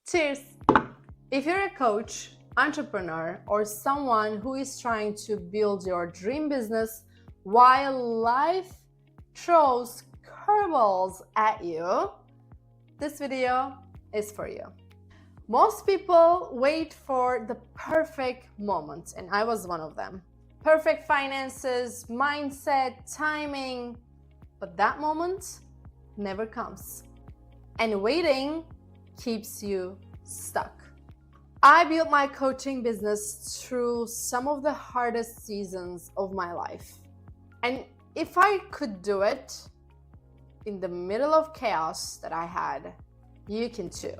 Cheers! If you're a coach, entrepreneur, or someone who is trying to build your dream business while life throws curveballs at you, this video is for you. Most people wait for the perfect moment, and I was one of them. Perfect finances, mindset, timing, but that moment never comes. And waiting keeps you stuck. I built my coaching business through some of the hardest seasons of my life. And if I could do it in the middle of chaos that I had, you can too.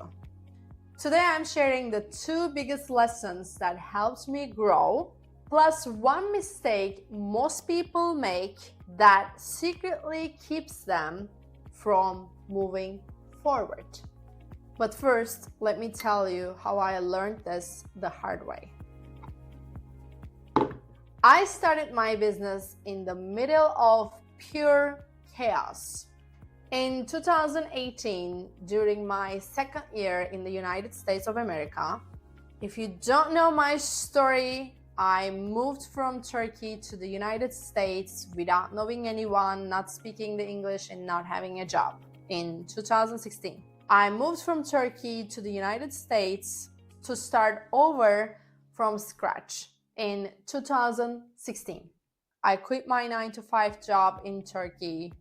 Today I'm sharing the 2 biggest lessons that helped me grow, plus 1 mistake most people make that secretly keeps them from moving forward. But first, let me tell you how I learned this the hard way. I started my business in the middle of pure chaos. In 2018, during my 2nd year in the United States of America, if you don't know my story, I moved from Turkey to the United States without knowing anyone, not speaking the English, and not having a job in 2016. I moved from Turkey to the United States to start over from scratch in 2016. I quit my 9-to-5 job in Turkey,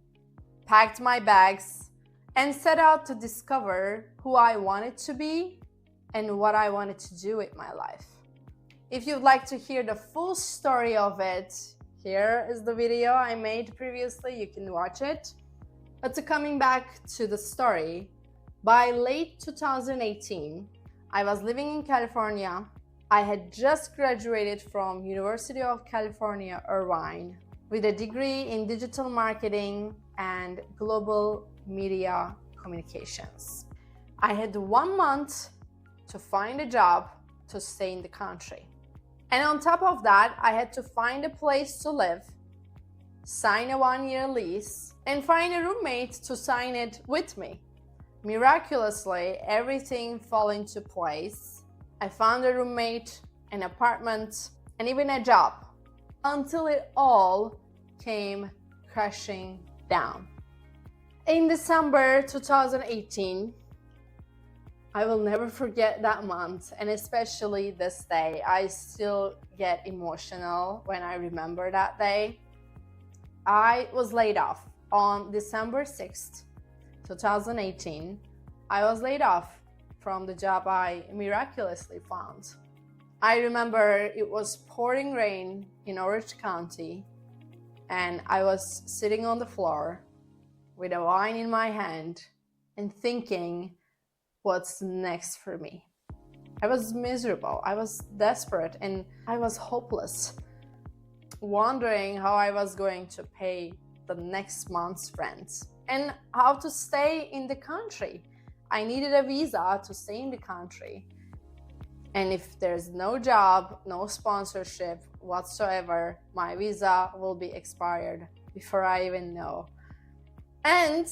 packed my bags, and set out to discover who I wanted to be and what I wanted to do with my life. If you'd like to hear the full story of it, here is the video I made previously. You can watch it. But coming back to the story, by late 2018, I was living in California. I had just graduated from University of California, Irvine, with a degree in digital marketing and global media communications. I had 1 month to find a job to stay in the country. And on top of that, I had to find a place to live, sign a 1-year lease, and find a roommate to sign it with me. Miraculously, everything fell into place. I found a roommate, an apartment, and even a job, until it all came crashing down. In December 2018, I will never forget that month, and especially this day. I still get emotional when I remember that day. I was laid off on December 6th, 2018. I was laid off from the job I miraculously found. I remember it was pouring rain in Orange County, and I was sitting on the floor with a wine in my hand and thinking, what's next for me? I was miserable, I was desperate, and I was hopeless, wondering how I was going to pay the next month's rent and how to stay in the country. I needed a visa to stay in the country. And if there's no job, no sponsorship whatsoever, my visa will be expired before I even know. And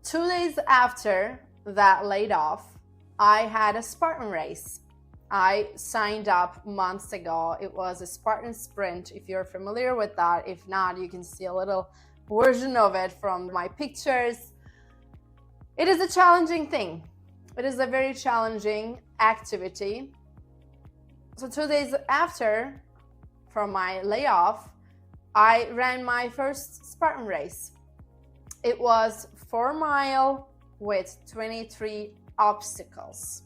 2 days after that laid off, I had a Spartan race. I signed up months ago. It was a Spartan sprint, if you're familiar with that. If not, you can see a little version of it from my pictures. It is a challenging thing. It is a very challenging activity. So 2 days after from my layoff, I ran my first Spartan race. It was 4 miles with 23 obstacles.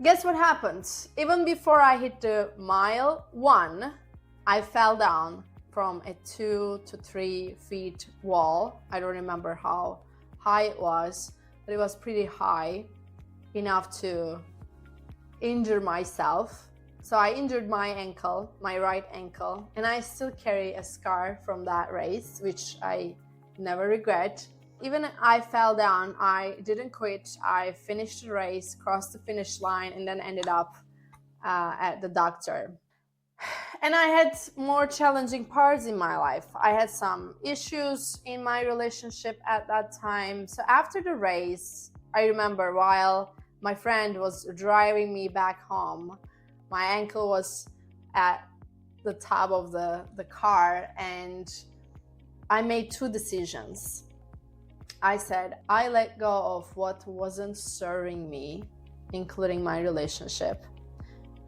Guess what happened? Even before I hit the mile 1, I fell down from a 2 to 3 feet wall. I don't remember how high it was, but it was pretty high, enough to injure myself. So I injured my ankle, my right ankle, and I still carry a scar from that race, which I never regret. Even I fell down, I didn't quit. I finished the race, crossed the finish line, and then ended up at the doctor. And I had more challenging parts in my life. I had some issues in my relationship at that time. So after the race, I remember while my friend was driving me back home, my ankle was at the top of the car, and I made two decisions. I said, I let go of what wasn't serving me, including my relationship.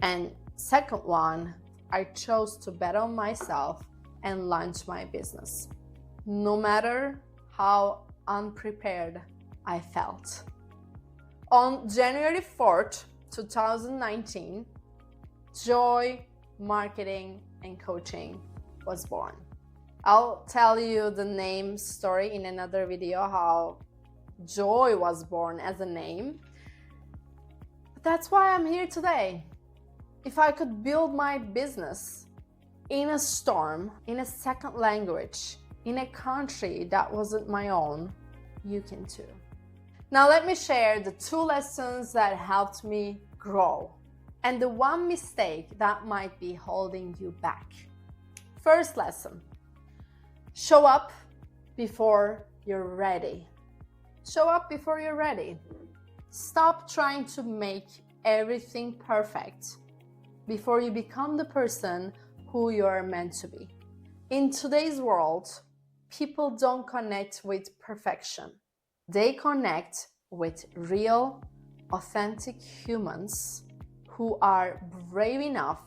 And second one, I chose to bet on myself and launch my business, no matter how unprepared I felt. On January 4th, 2019, Joy Marketing and Coaching was born. I'll tell you the name story in another video, how Joy was born as a name. But that's why I'm here today. If I could build my business in a storm, in a second language, in a country that wasn't my own, you can too. Now let me share the two lessons that helped me grow and the one mistake that might be holding you back. First lesson, show up before you're ready. Show up before you're ready. Stop trying to make everything perfect before you become the person who you are meant to be. In today's world, people don't connect with perfection. They connect with real, authentic humans who are brave enough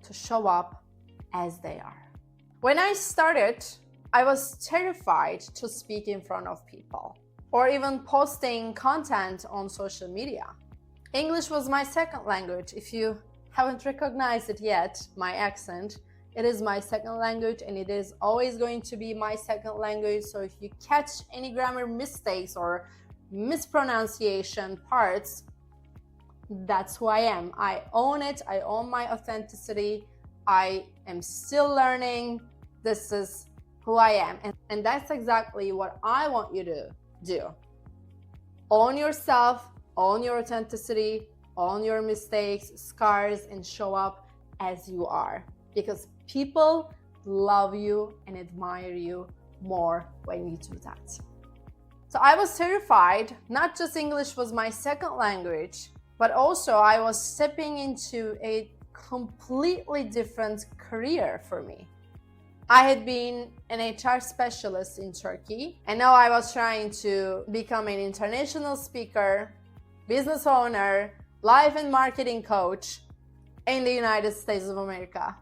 to show up as they are. When I started, I was terrified to speak in front of people or even posting content on social media. English was my second language. If you haven't recognized it yet, my accent, it is my second language and it is always going to be my second language. So if you catch any grammar mistakes or mispronunciation parts, that's who I am. I own it. I own my authenticity. I am still learning. This is who I am. And that's exactly what I want you to do. Own yourself, own your authenticity, own your mistakes, scars, and show up as you are. Because people love you and admire you more when you do that. So I was terrified. Not just English was my second language, but also I was stepping into a completely different career for me. I had been an HR specialist in Turkey, and now I was trying to become an international speaker, business owner, life and marketing coach in the United States of America.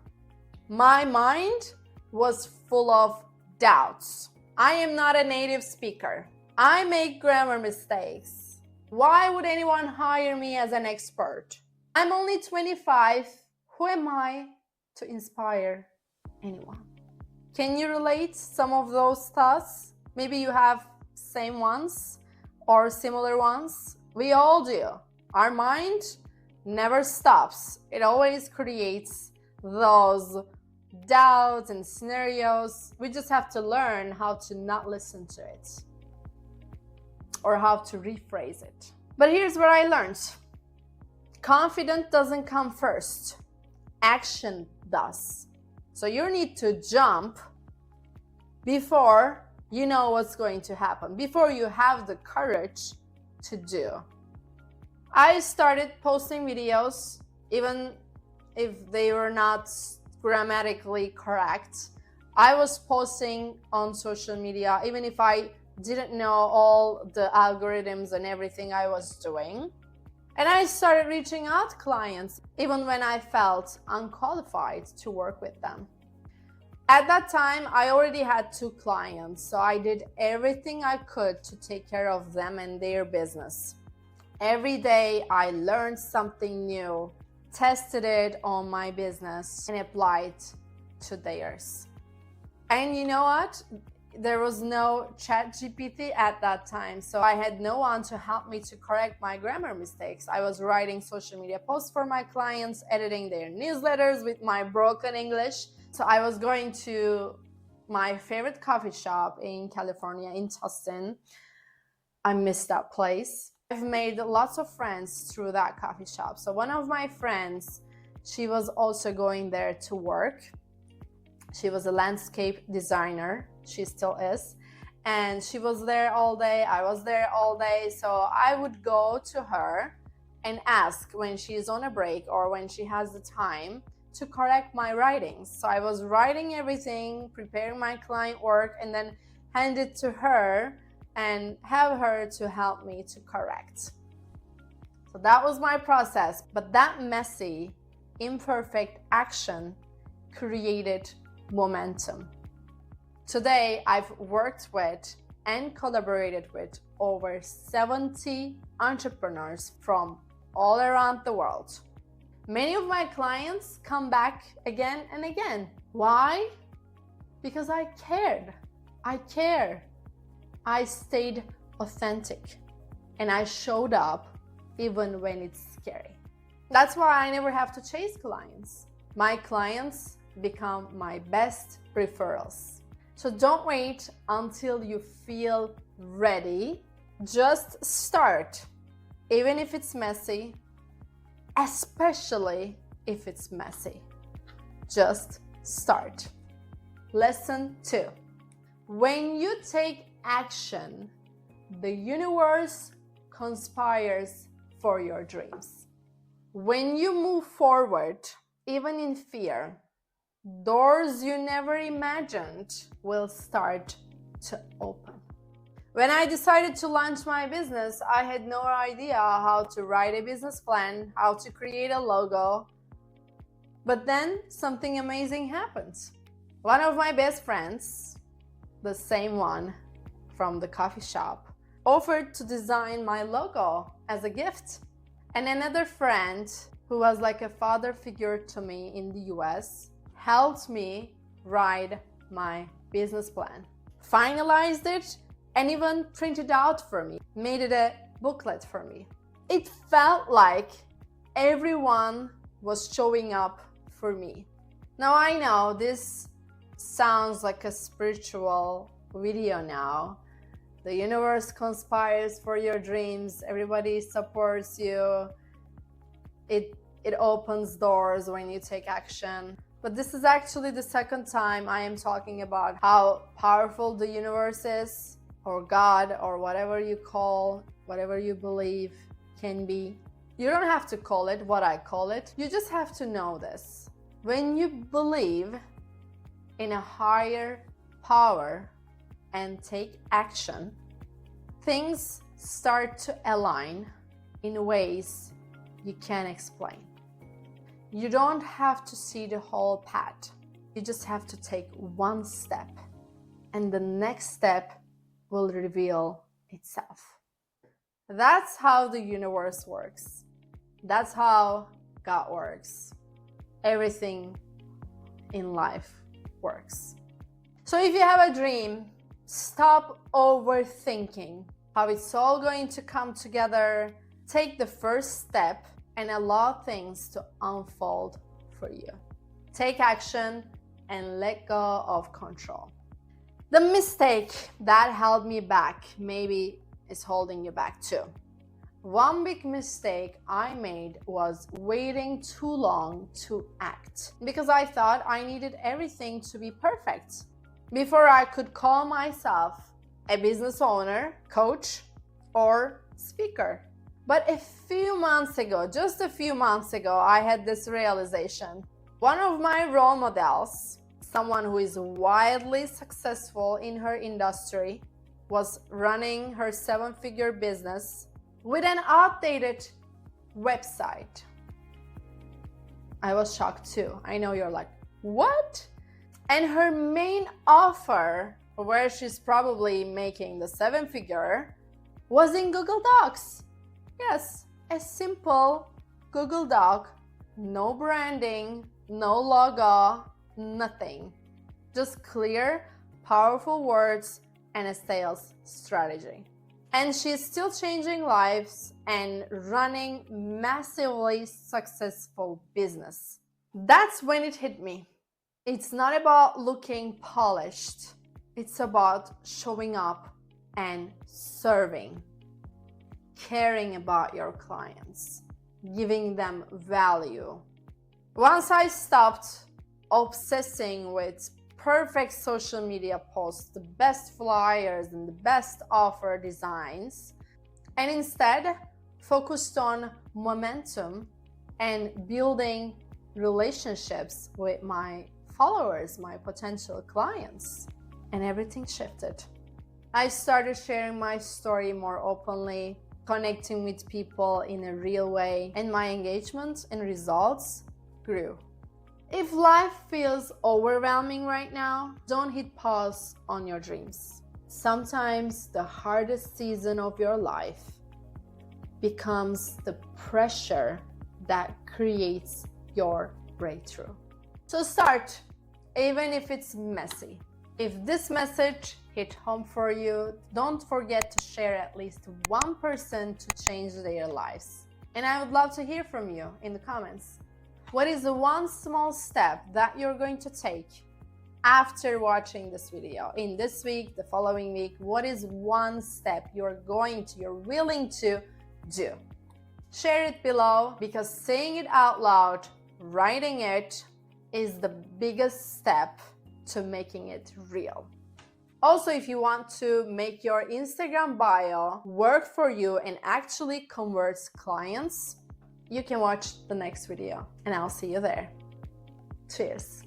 My mind was full of doubts. I am not a native speaker. I make grammar mistakes. Why would anyone hire me as an expert? I'm only 25. Who am I to inspire anyone? Can you relate some of those thoughts? Maybe you have same ones or similar ones. We all do. Our mind never stops. It always creates those doubts and scenarios. We just have to learn how to not listen to it or how to rephrase it. But here's what I learned. Confidence doesn't come first. Action does. So you need to jump before you know what's going to happen, before you have the courage to do. I started posting videos, even if they were not grammatically correct. I was posting on social media, even if I didn't know all the algorithms and everything I was doing. And I started reaching out to clients, even when I felt unqualified to work with them. At that time, I already had 2 clients, so I did everything I could to take care of them and their business. Every day, I learned something new, tested it on my business, and applied to theirs. And you know what? There was no ChatGPT at that time, so I had no one to help me to correct my grammar mistakes. I was writing social media posts for my clients, editing their newsletters with my broken English. So I was going to my favorite coffee shop in California, in Tustin. I miss that place. I've made lots of friends through that coffee shop. So one of my friends, she was also going there to work. She was a landscape designer. She still is. and she was there all day, I was there all day. So I would go to her and ask when she's on a break or when she has the time to correct my writings. So I was writing everything, preparing my client work, and then hand it to her and have her to help me to correct. So that was my process. But that messy, imperfect action created momentum. Today, I've worked with and collaborated with over 70 entrepreneurs from all around the world. Many of my clients come back again and again. Why? Because I cared. I care. I stayed authentic and I showed up even when it's scary. That's why I never have to chase clients. My clients become my best referrals. So don't wait until you feel ready. Just start, even if it's messy, especially if it's messy. Just start. Lesson 2. When you take action, the universe conspires for your dreams. When you move forward, even in fear, doors you never imagined will start to open. When I decided to launch my business, I had no idea how to write a business plan, how to create a logo. But then something amazing happened. One of my best friends, the same one from the coffee shop, offered to design my logo as a gift. And another friend, who was like a father figure to me in the US, helped me write my business plan, finalized it, and even printed out for me, made it a booklet for me. It felt like everyone was showing up for me. Now I know this sounds like a spiritual video now. The universe conspires for your dreams. Everybody supports you. It opens doors when you take action. But this is actually the second time I am talking about how powerful the universe is, or God, or whatever you call, whatever you believe can be. You don't have to call it what I call it. You just have to know this. When you believe in a higher power and take action, things start to align in ways you can't explain. You don't have to see the whole path. You just have to take one step, and the next step will reveal itself. That's how the universe works. That's how God works. Everything in life works. So if you have a dream, stop overthinking how it's all going to come together. Take the first step and allow things to unfold for you. Take action and let go of control. The mistake that held me back maybe is holding you back too. One big mistake I made was waiting too long to act, because I thought I needed everything to be perfect before I could call myself a business owner, coach, or speaker. But just a few months ago, I had this realization. One of my role models, someone who is wildly successful in her industry, was running her 7-figure business with an outdated website. I was shocked too. I know you're like, what? And her main offer, where she's probably making the 7-figure, was in Google Docs. Yes, a simple Google Doc, no branding, no logo, nothing. Just clear, powerful words and a sales strategy. And she's still changing lives and running massively successful business. That's when it hit me. It's not about looking polished. It's about showing up and serving, caring about your clients, giving them value. Once I stopped obsessing with perfect social media posts, the best flyers, and the best offer designs, and instead focused on momentum and building relationships with my followers, my potential clients. And everything shifted. I started sharing my story more openly, connecting with people in a real way, and my engagement and results grew. If life feels overwhelming right now, don't hit pause on your dreams. Sometimes the hardest season of your life becomes the pressure that creates your breakthrough. So start, even if it's messy. If this message hit home for you, don't forget to share at least one person to change their lives. And I would love to hear from you in the comments. What is the one small step that you're going to take after watching this video? In this week, the following week, what is one step you're willing to do? Share it below, because saying it out loud, writing it, is the biggest step to making it real. Also, if you want to make your Instagram bio work for you and actually converts clients, you can watch the next video, and I'll see you there. Cheers.